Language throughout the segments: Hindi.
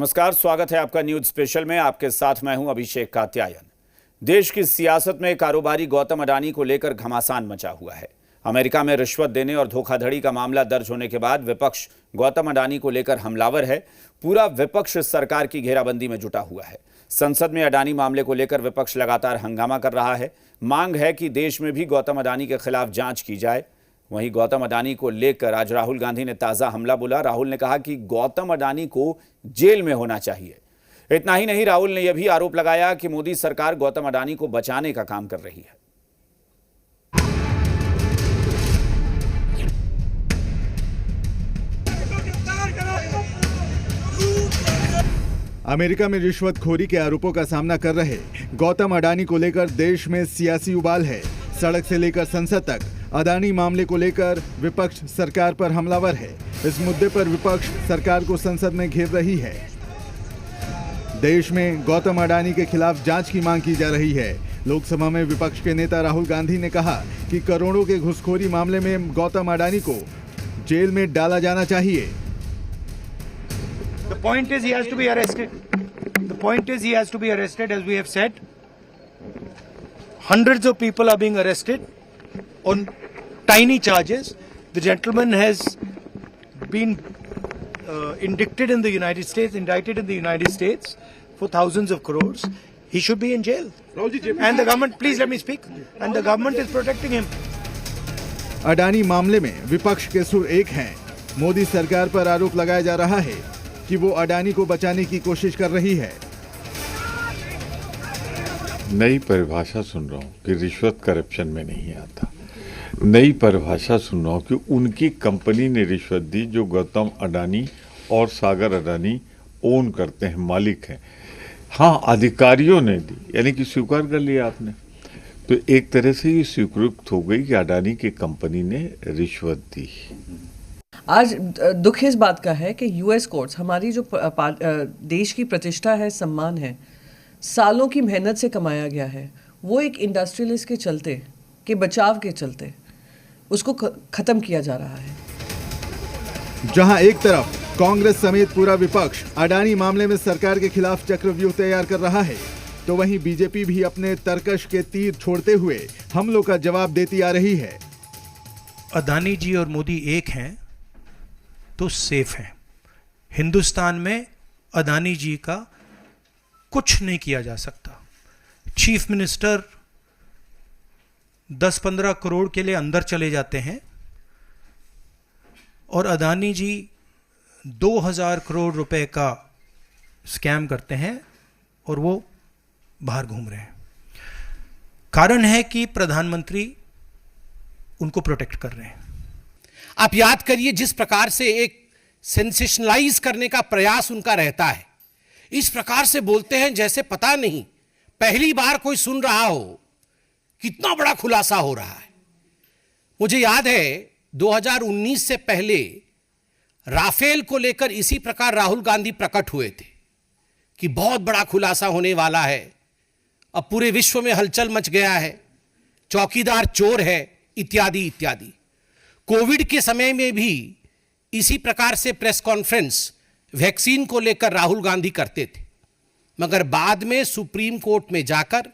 नमस्कार, स्वागत है आपका न्यूज स्पेशल में। आपके साथ मैं हूं अभिषेक कात्यायन। देश की सियासत में कारोबारी गौतम अडानी को लेकर घमासान मचा हुआ है। अमेरिका में रिश्वत देने और धोखाधड़ी का मामला दर्ज होने के बाद विपक्ष गौतम अडानी को लेकर हमलावर है। पूरा विपक्ष सरकार की घेराबंदी में जुटा हुआ है। संसद में अडानी मामले को लेकर विपक्ष लगातार हंगामा कर रहा है। मांग है कि देश में भी गौतम अडानी के खिलाफ जांच की जाए। वहीं गौतम अडानी को लेकर आज राहुल गांधी ने ताजा हमला बोला। राहुल ने कहा कि गौतम अडानी को जेल में होना चाहिए। इतना ही नहीं, राहुल ने यह भी आरोप लगाया कि मोदी सरकार गौतम अडानी को बचाने का काम कर रही है। अमेरिका में रिश्वतखोरी के आरोपों का सामना कर रहे गौतम अडानी को लेकर देश में सियासी उबाल है। सड़क से लेकर संसद तक अडानी मामले को लेकर विपक्ष सरकार पर हमलावर है। इस मुद्दे पर विपक्ष सरकार को संसद में घेर रही है। देश में गौतम अडानी के खिलाफ जांच की मांग की जा रही है। लोकसभा में विपक्ष के नेता राहुल गांधी ने कहा कि करोड़ों के घुसखोरी मामले में गौतम अडानी को जेल में डाला जाना चाहिए। The point is he has to be arrested. The point is he has to be arrested, as we have said. Hundreds of people are being arrested on tiny charges. The gentleman has been indicted in the United States for thousands of crores. He should be in jail. And the government, please let me speak. And the government is protecting him. Adani मामले में विपक्ष के सुर एक हैं। मोदी सरकार पर आरोप लगाया जा रहा है कि वो अडानी को बचाने की कोशिश कर रही है। नई परिभाषा सुन रहा हूँ कि रिश्वत करप्शन में नहीं आता। नई परिभाषा सुन रहा हूँ कि उनकी कंपनी ने रिश्वत दी जो गौतम अडानी और सागर अडानी ओन करते हैं, मालिक हैं। हाँ, अधिकारियों ने दी, यानी कि स्वीकार कर लिया आपने। तो एक तरह से ये स्वीकृत हो गई कि अडानी की कंपनी ने रिश्वत दी। आज दुख इस बात का है कि यूएस कोर्ट्स, हमारी जो देश की प्रतिष्ठा है, सम्मान है, सालों की मेहनत से कमाया गया है, वो एक इंडस्ट्रियलिस्ट के चलते, के बचाव के चलते उसको खत्म किया जा रहा है। जहां एक तरफ कांग्रेस समेत पूरा विपक्ष अडानी मामले में सरकार के खिलाफ चक्रव्यूह तैयार कर रहा है, तो वहीं बीजेपी भी अपने तरकश के तीर छोड़ते हुए हमलों का जवाब देती आ रही है। अडानी जी और मोदी एक हैं तो सेफ है। हिंदुस्तान में अडानी जी का कुछ नहीं किया जा सकता। चीफ मिनिस्टर 10-15 करोड़ के लिए अंदर चले जाते हैं और अडानी जी 2000 करोड़ रुपए का स्कैम करते हैं और वो बाहर घूम रहे हैं। कारण है कि प्रधानमंत्री उनको प्रोटेक्ट कर रहे हैं। आप याद करिए जिस प्रकार से एक सेंसेशनलाइज करने का प्रयास उनका रहता है, इस प्रकार से बोलते हैं जैसे पता नहीं पहली बार कोई सुन रहा हो, कितना बड़ा खुलासा हो रहा है। मुझे याद है 2019 से पहले राफेल को लेकर इसी प्रकार राहुल गांधी प्रकट हुए थे कि बहुत बड़ा खुलासा होने वाला है। अब पूरे विश्व में हलचल मच गया है, चौकीदार चोर है, इत्यादि इत्यादि। कोविड के समय में भी इसी प्रकार से प्रेस कॉन्फ्रेंस वैक्सीन को लेकर राहुल गांधी करते थे, मगर बाद में सुप्रीम कोर्ट में जाकर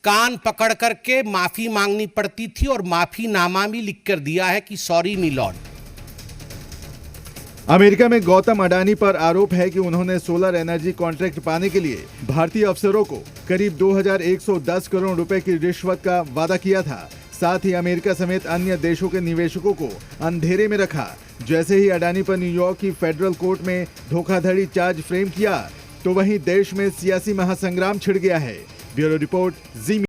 कान पकड़ करके माफी मांगनी पड़ती थी और माफीनामा भी लिख कर दिया है कि सॉरी मी लॉर्ड। अमेरिका में गौतम अडानी पर आरोप है कि उन्होंने सोलर एनर्जी कॉन्ट्रैक्ट पाने के लिए भारतीय अफसरों को करीब 2110 करोड़ रुपए की रिश्वत का वादा किया था। साथ ही अमेरिका समेत अन्य देशों के निवेशकों को अंधेरे में रखा। जैसे ही अडानी पर न्यूयॉर्क की फेडरल कोर्ट में धोखाधड़ी चार्ज फ्रेम किया, तो वहीं देश में सियासी महासंग्राम छिड़ गया है। ब्यूरो रिपोर्ट, जी।